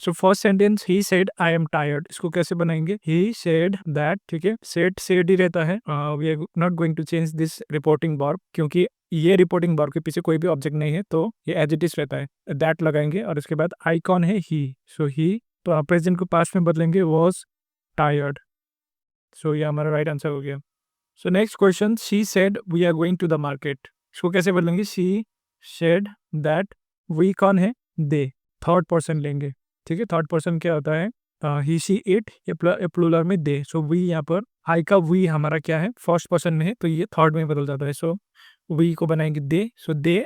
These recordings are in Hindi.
So first sentence he said I am tired, इसको कैसे बनाएंगे? ही सेड दैट, ठीक है, सेड ही रहता है। We are not going to change this reporting verb, क्योंकि ये रिपोर्टिंग वर्ब के पीछे कोई भी ऑब्जेक्ट नहीं है, तो ये एज इट इज रहता है। दैट लगाएंगे और उसके बाद आई कौन है? ही। सो ही, तो प्रेजेंट को पास्ट में बदलेंगे, वॉज टायर्ड। सो ये हमारा राइट आंसर हो गया। So next question, she said we are going to the market, इसको कैसे बदलेंगे? शी सेड दैट, वी कौन है? दे, थर्ड पर्सन लेंगे, ठीक है। थर्ड पर्सन क्या होता है? ही शी इट, ये प्लूरल में दे। सो वी, यहाँ पर आई का वी हमारा क्या है? फर्स्ट पर्सन में है, तो ये थर्ड में बदल जाता है। सो वी को बनाएंगे दे। सो दे,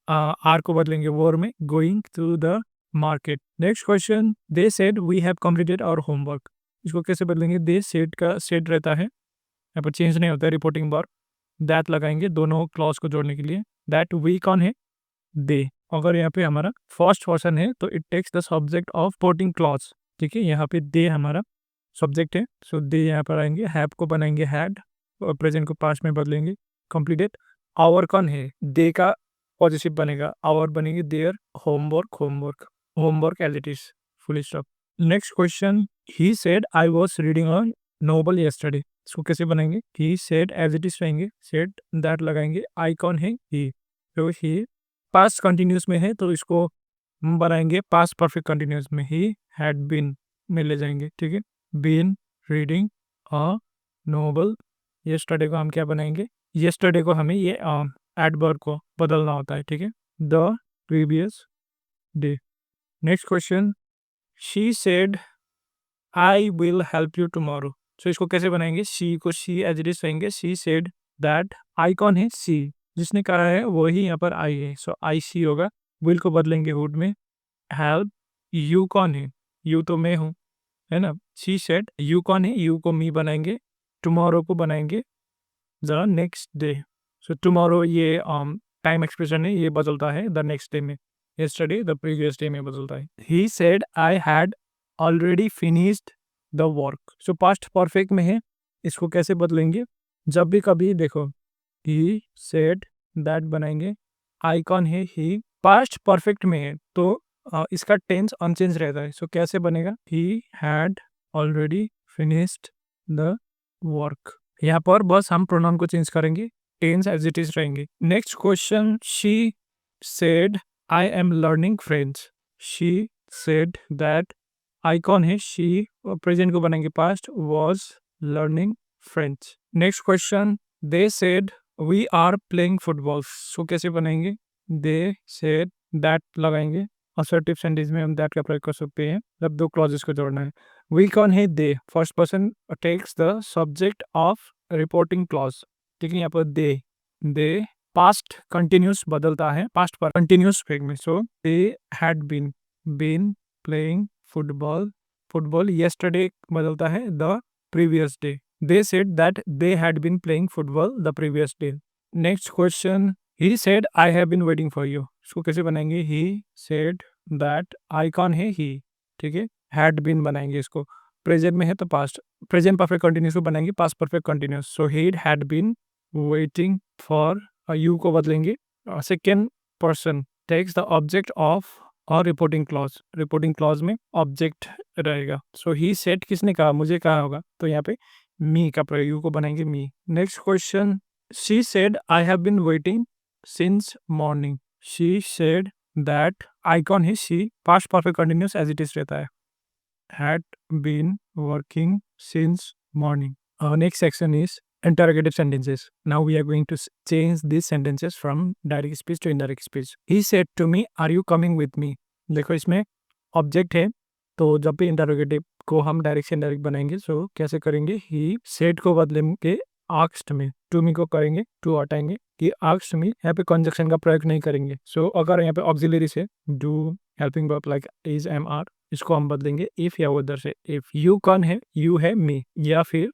आर को बदलेंगे वोर में, going to the market. Next question, they said we have completed our homework, इसको कैसे बदलेंगे? दे सेड का सेड रहता है, यहाँ पर चेंज नहीं होता है रिपोर्टिंग वर्ब। दैट लगाएंगे दोनों क्लॉज को जोड़ने के लिए। दैट वी कौन है? दे। अगर यहाँ पे हमारा फर्स्ट पर्सन है तो it takes the subject of supporting clause, ठीक है। यहाँ पे दे हमारा सब्जेक्ट है, सो दे यहाँ पर आएंगे। हैव को बनाएंगे हैड, और प्रेजेंट को पास्ट में बदलेंगे, कंप्लीटेड। आवर कौन है? दे का पॉजिटिव बनेगा, आवर बनेगी their, homework homework homework as it is, full stop. Next question, he said I was reading a novel yesterday, इसको कैसे बनाएंगे? He said as it is रहेंगे, सेड दैट लगाएंगे, आई कौन है? ही। तो ही पास्ट कंटिन्यूस में है, तो इसको हम बनाएंगे पास्ट परफेक्ट कंटिन्यूस में, ही हैड बीन में ले जाएंगे, ठीक है। Been reading a novel yesterday को हम क्या बनाएंगे? यस्टरडे को हमें ये एडवर्ब को बदलना होता है, ठीक है। The previous day. Next question, she said I will help you tomorrow, so इसको कैसे बनाएंगे? शी को शी एज इट इज रहेंगे, शी सेड दैट, आई कौन है? सी, जिसने कहा है वही यहाँ पर आई है, सो आई सी होगा। विल को बदलेंगे वुड में, हेल्प। यू कौन है? यू तो मैं हूँ, है ना। शी सेड, यू कौन है? यू को मी बनाएंगे, टुमारो को बनाएंगे the next day. So tomorrow ये टाइम एक्सप्रेशन है, ये बदलता है द नेक्स्ट डे में, यस्टरडे द प्रीवियस डे में बदलता है। He said I had already finished the work, so past perfect में है, इसको कैसे बदलेंगे? जब भी कभी देखो, ही सेड दैट बनाएंगे, आई कौन है? ही, पास्ट परफेक्ट में है, तो इसका टेंस अनचेंज रहता है, सो कैसे बनेगा? He had already finished the work. यहाँ पर बस हम प्रोनाउन को चेंज करेंगे, टेंस एज इट इज रहेंगे। Next question, she said I am learning French, she said that, I कौन है? शी, प्रेजेंट को बनाएंगे past, was learning French. Next question, they said we are playing football, so कैसे बनाएंगे? दे सेड दैट लगाएंगे, असर्टिव सेंटेंस में हम दैट का प्रयोग कर सकते हैं, जब दो क्लॉजेस को जोड़ना है। वी कौन है? They, first person takes the subject of reporting clause, ठीक है। यहाँ पर दे पास्ट कंटिन्यूस बदलता है, पास्ट पर कंटिन्यूस फेक में, so they had been playing football yesterday बदलता है the previous day. They said that they had been playing football the previous day. Next question, he said I have been waiting for you, इसको कैसे बनाएंगे? ही सेड दैट, आई कौन है? ही, ठीक है। हैड बीन बनाएंगे, इसको प्रेजेंट में है तो पास्ट, प्रेजेंट परफेक्ट कंटिन्यूस को बनाएंगे past perfect continuous, so he had been waiting for, you को बदलेंगे, second person takes the object of और रिपोर्टिंग क्लॉज में ऑब्जेक्ट रहेगा। सो ही सेड किसने कहा? मुझे कहा होगा, तो यहाँ पे मी का प्रयोग, यू को बनाएंगे me. Next question, she said I have been waiting since morning, she said that, I कौन है? She, past perfect continuous as it is रहता है, had been working since morning. Our next section is interrogative sentences. Now we are going to change these sentences from direct speech to indirect speech. He said to me, "Are you coming with me?" देखो इसमें ऑब्जेक्ट है, तो जब भी इंटरोगेटिव को हम डायरेक्ट से इनडायरेक्ट बनाएंगे, सो कैसे करेंगे? ही सेड को बदलेंगे आस्क्ड में, टू मी को करेंगे, टू हटाएंगे, कि आस्क्ड मी, यहाँ पे कंजक्शन का प्रयोग नहीं करेंगे। सो अगर यहाँ पे ऑक्सिलरी से do, helping verb like is, am, are, इसको हम बदलेंगे इफ या उधर से इफ। यू कौन है? यू है मी, या फिर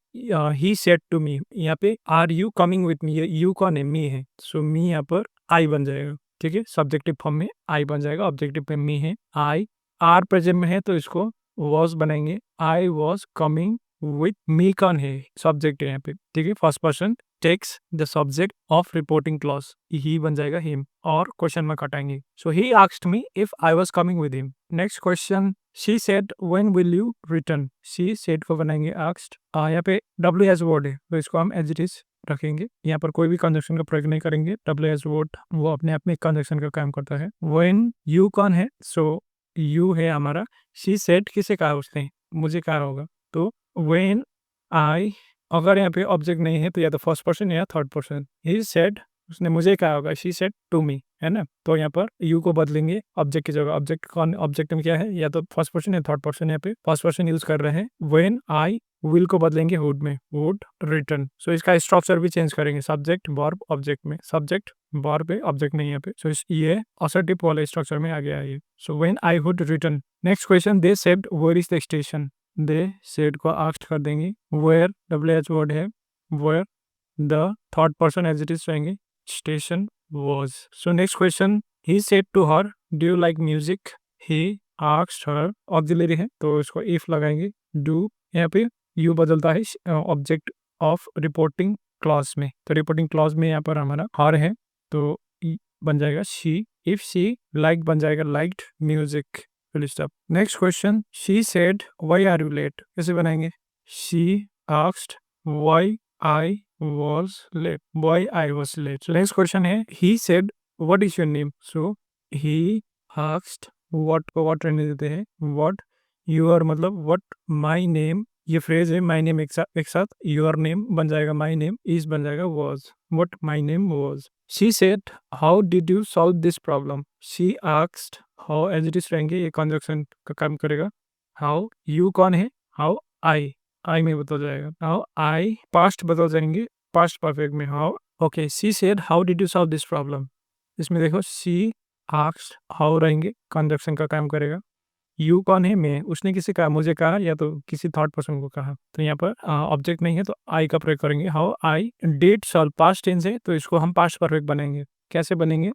ही सेड टू मी, यहाँ पे are you coming with me, you कौन है? मी है, सो मी यहाँ पर आई बन जाएगा, ठीक है। सब्जेक्टिव फॉर्म में आई बन जाएगा, ऑब्जेक्टिव में मी है, आई। आर प्रेजेंट में है तो इसको वॉज बनाएंगे, I was coming with me कौन है, सब्जेक्ट है यहाँ पे, ठीक है। First person takes the subject of reporting clause, he बन जाएगा हिम और क्वेश्चन मार्क हटाएंगे। So he asked me if I was coming with him. Next question, she said when will you return, she said को बनाएंगे आस्क्ड। यहाँ पे डब्ल्यू एज वर्ड है तो इसको हम एज इट इज रखेंगे, यहाँ पर कोई भी कंजक्शन का प्रयोग नहीं करेंगे। डब्ल्यू एज वर्ड वो अपने आप में कंजक्शन का काम करता है। व्हेन यू कौन है, सो यू है हमारा। शी सेड किसे कहा उसने, मुझे कहा होगा, तो व्हेन आई, अगर यहाँ पे ऑब्जेक्ट नहीं है तो या तो फर्स्ट पर्सन या थर्ड पर्सन। ही सेड, उसने मुझे कहा होगा, शी सेड टू मी, है ना। तो यहाँ पर यू को बदलेंगे ऑब्जेक्ट की जगह। ऑब्जेक्ट कौन, ऑब्जेक्ट में क्या है, या तो फर्स्ट पर्सन या थर्ड पर्सन। यहाँ पे फर्स्ट पर्सन यूज कर रहे हैं। व्हेन आई, विल को बदलेंगे वुड में, वुड रिटर्न। सो इसका स्ट्रक्चर भी चेंज करेंगे, सब्जेक्ट वर्ब ऑब्जेक्ट में, सब्जेक्ट वर्ब पे, ऑब्जेक्ट नहीं यहाँ पे। सो ये असर्टिव वाले स्ट्रक्चर में आ गया है ये। So when I would return. Next question, they said where is the station, they said को आस्क्ड कर देंगे। वेयर डब्ल्यू एच वर्ड है, where the third person as it is रहेंगे, station was. So next question, he said to her do you like music, he asked her, auxiliary है तो इसको इफ लगाएंगे। डू, यहाँ पे यू बदलता है ऑब्जेक्ट ऑफ रिपोर्टिंग क्लॉज में, तो रिपोर्टिंग क्लॉज में यहाँ पर हमारा हर है तो बन जाएगा शी। इफ शी लाइक बन जाएगा liked music, fill stop. Next question, she said why are you late, कैसे बनाएंगे। She asked why I was late, why I was late. So next question है, he said what is your name, so he asked what को what रहने देते हैं, what your मतलब what my name, ये फ्रेज है my name एक साथ your name बन जाएगा, my name is बन जाएगा was, what my name was. She said how did you solve this problem, she asked how as it is रहेंगे, ये conjunction का काम करेगा। how, you कौन है, how I में बदल जाएगा। हाउ आई पास्ट बदल जाएंगे पास्ट परफेक्ट में, how. Okay, she said how did you solve this problem, इसमें देखो शी आस्क्ड, हाउ रहेंगे, कंजक्शन का काम करेगा। यू कौन है, मैं, उसने किसे कहा, मुझे कहा या तो किसी थर्ड पर्सन को कहा, तो यहाँ पर ऑब्जेक्ट नहीं है तो आई का प्रयोग करेंगे। How I did solve, past tense है तो इसको हम पास्ट परफेक्ट बनाएंगे। कैसे बनेंगे,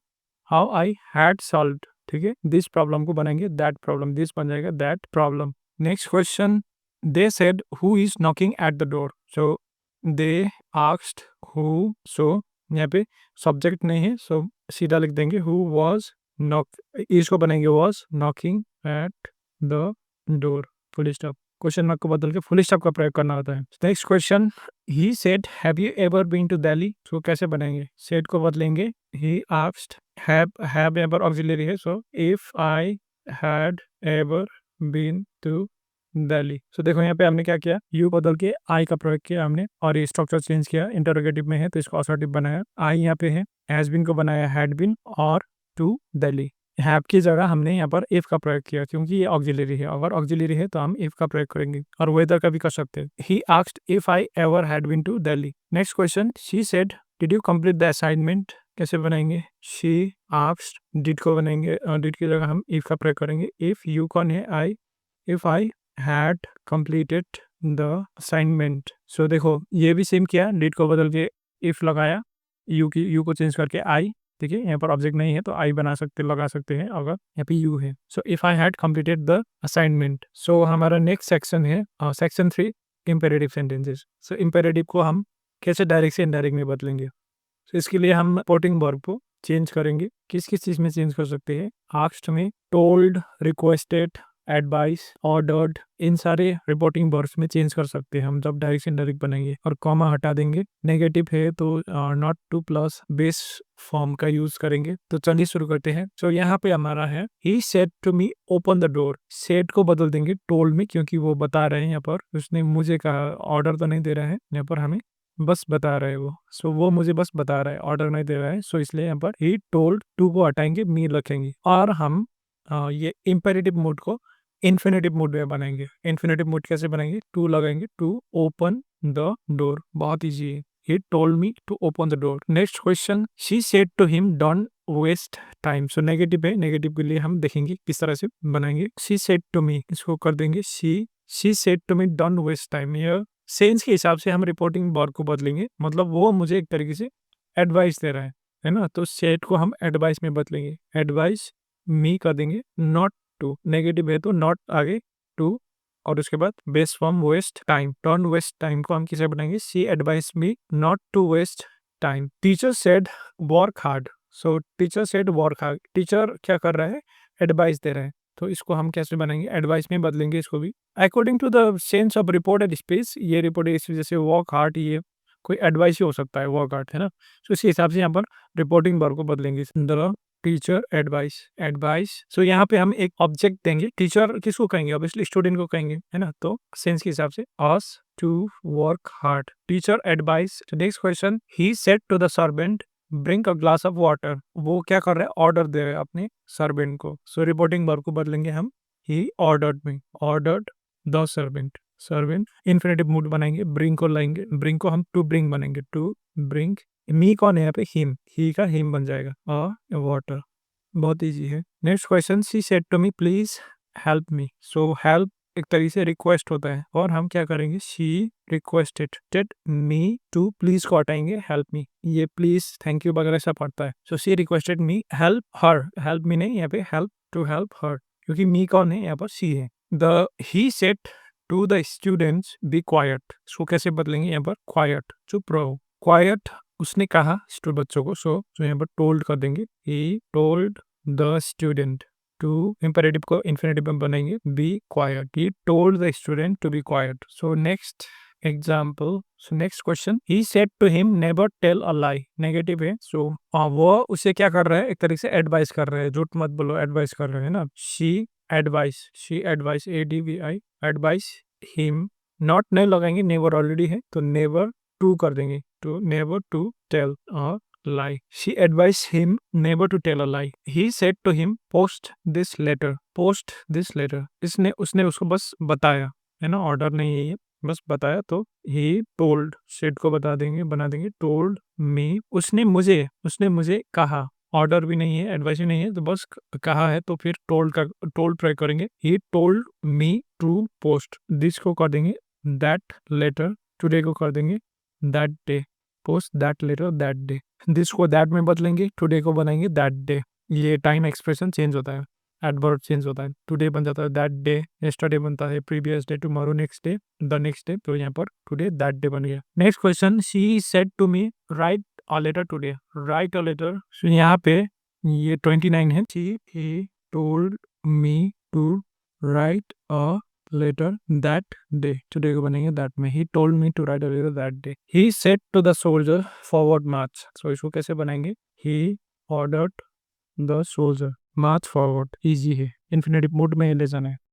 हाउ आई हैड सॉल्व्ड, ठीक है। दिस प्रॉब्लम को बनाएंगे दैट प्रॉब्लम, दिस बन जाएगा that problem. Next question, they said who is knocking at the door, so they asked who, so यहाँ पे सब्जेक्ट नहीं है so सीधा लिख देंगे who was इसको बनाएंगे was knocking at the door, full stop. Question mark को बदल के फुल स्टॉप का प्रयोग करना होता है। Next question, he said have you ever been to Delhi, so कैसे बनाएंगे, said को बदलेंगे he asked, have यहाँ पर ऑक्सिलरी है so if I had ever been to Delhi. सो देखो यहाँ पे हमने क्या किया, यू बदल के आई का प्रयोग किया हमने और ये स्ट्रक्चर चेंज किया। इंटरोगेटिव में है तो इसको असर्टिव बनाया, आई यहाँ पे है, हैज बीन को बनाया हैड बीन और टू दिल्ली। हैव की जगह हमने यहाँ पर इफ का प्रयोग किया क्योंकि ये ऑक्सिलरी है, अगर ऑक्सिलरी है तो हम इफ का प्रयोग करेंगे और वेदर का भी कर सकते हैं। He asked if I ever had been to Delhi. Next question, she said did you complete the assignment, कैसे बनाएंगे, शी आस्क्ड, डिड को बनाएंगे, डिड की जगह हम इफ का प्रयोग करेंगे। इफ यू कौन है, I, if I had completed the assignment, so देखो ये भी सेम किया, डिड को बदल के इफ लगाया, यू को चेंज करके आई, ठीक है। यहाँ पर ऑब्जेक्ट नहीं है तो आई बना सकते, लगा सकते हैं अगर यहाँ पे यू है। So if I had completed the assignment. So हमारा नेक्स्ट सेक्शन है section 3, imperative sentences. So imperative को हम कैसे डायरेक्ट से इनडायरेक्ट में बदलेंगे, तो इसके लिए हम रिपोर्टिंग वर्ब को चेंज करेंगे। किस किस चीज में चेंज कर सकते हैं, आस्क्ड में, टोल्ड, रिक्वेस्टेड, एडवाइस, ऑर्डर्ड, इन सारे रिपोर्टिंग वर्ब्स में चेंज कर सकते हैं हम जब डायरेक्ट से इनडायरेक्ट बनाएंगे। और कॉमा हटा देंगे। नेगेटिव है तो not two plus base form का यूज करेंगे। तो चलिए शुरू करते हैं। तो यहाँ पे हमारा है he said to me open the door, said को बदल देंगे टोल्ड में क्योंकि वो बता रहे हैं, यहाँ पर उसने मुझे कहा, ऑर्डर तो नहीं दे रहा है, यहाँ पर हमें बस बता रहा है वो। सो वो मुझे बस बता रहा है, ऑर्डर नहीं दे रहा है। सो इसलिए यहाँ पर ही टोल्ड, टू को हटाएंगे, मी रखेंगे और हम ये इंपेरेटिव मोड को इन्फिनेटिव मोड में बनाएंगे। इन्फिनेटिव मोड कैसे बनाएंगे, टू लगाएंगे, टू ओपन द डोर, बहुत इजी है। He told me to open the door. Next question, she said to him don't waste time. So negative है, नेगेटिव के लिए हम देखेंगे किस तरह से बनाएंगे। She said to me, इसको कर देंगे she said to me don't waste time। यह सेंस के हिसाब से हम रिपोर्टिंग वर्ब को बदलेंगे, मतलब वो मुझे एक तरीके से एडवाइस दे रहा है ना। तो सेड को हम एडवाइस में बदलेंगे, एडवाइस मी कर देंगे, नॉट टू, नेगेटिव है तो नॉट आगे, टू और उसके बाद base form waste time. Don't waste time को हम किसे बनाएंगे, she advise me not to waste time. Teacher said work hard. So teacher said work hard, teacher क्या कर रहा है, एडवाइस दे रहे हैं। तो इसको हम कैसे बनाएंगे, एडवाइस में बदलेंगे इसको भी। According to the sense of reported speech, ये रिपोर्टेड स्पीच जैसे वर्क हार्ड, ये कोई एडवाइस ही हो सकता है, वर्क हार्ड, है ना। तो इसी हिसाब से यहाँ पर रिपोर्टिंग वर्ब को बदलेंगे। The teacher advice, advice. So यहाँ पे हम एक ऑब्जेक्ट देंगे। टीचर किसको कहेंगे, ऑब्वियसली स्टूडेंट को कहेंगे, है ना। तो सेंस के हिसाब से us to work hard, teacher advice. Next question, he said to the servant bring a glass of water. वो क्या कर रहा है, ऑर्डर दे रहा है अपने सर्वेंट को। सो रिपोर्टिंग वर्ब को बदलेंगे हम, he ordered me, ordered the servant. Servant infinitive mood बनाएंगे, ब्रिंग को लाएंगे, ब्रिंग को हम टू ब्रिंग बनेंगे, टू ब्रिंग। मी कौन है यहाँ पे, हिम, ही का हिम बन जाएगा, वाटर। बहुत इजी है। Next question, she said to me please help me. So help एक तरीके से रिक्वेस्ट होता है, और हम क्या करेंगे, she requested me to, please को हटाएंगे, हेल्प मी। ये प्लीज, थैंक यू वगैरह सब पड़ता है। So she requested me help her, help me नहीं, यहाँ पे हेल्प टू हेल्प हर, क्योंकि मी कौन है, यहाँ पर शी है। The he said to the students be quiet. इसको कैसे बदलेंगे, यहाँ पर क्वाइट, चुप रहो। क्वाइट उसने कहा बच्चों को, सो यहाँ पर टोल्ड कर देंगे, he told the student to, imperative को इन्फिनेटिव में बनाएंगे, be quiet, he told the student to be quiet. So next example, so next question, he said to him never tell a lie. Negative है, सो वो उसे क्या कर रहा है, एक तरीके से एडवाइस कर रहे हैं, झूठ मत बोलो, एडवाइस कर रहे हैं ना। She advice, ADVI, advice him. Not नहीं लगाएंगे, नेवर ऑलरेडी है, तो नेवर टू कर देंगे, तो never to tell a lie. She advised him never to tell a lie. He said to him, post this letter. Post this letter. उसने उसको बस बताया, है ना, ऑर्डर नहीं है ये, बस बताया। तो he told, said को बता देंगे, बना देंगे, told me, उसने मुझे कहा। ऑर्डर भी नहीं है, एडवाइस भी नहीं है, तो बस कहा है, तो फिर टोल्ड प्रयोग करेंगे। He told me to post this को कर देंगे that letter, today को कर देंगे that day, post that letter that day। This को दैट में बदलेंगे, टुडे को बनाएंगे दैट डे। ये टाइम एक्सप्रेशन चेंज होता है, एडवर्ब चेंज होता है। टुडे बन जाता है दैट डे, यस्टरडे बनता है previous day, tomorrow next day, the next day. तो यहाँ पर टुडे दैट डे बन गया। Next question, she said to me write a letter today. Write a letter, so यहाँ पे ये 29 है। He told me to write a letter that day, today को बनेंगे दैट में, he told me to write a letter that day. He said to the soldier forward march. सो इसको कैसे बनाएंगे, he ordered the soldier March forward. Easy है, इन्फिनेटिव मूड में ले जाना है।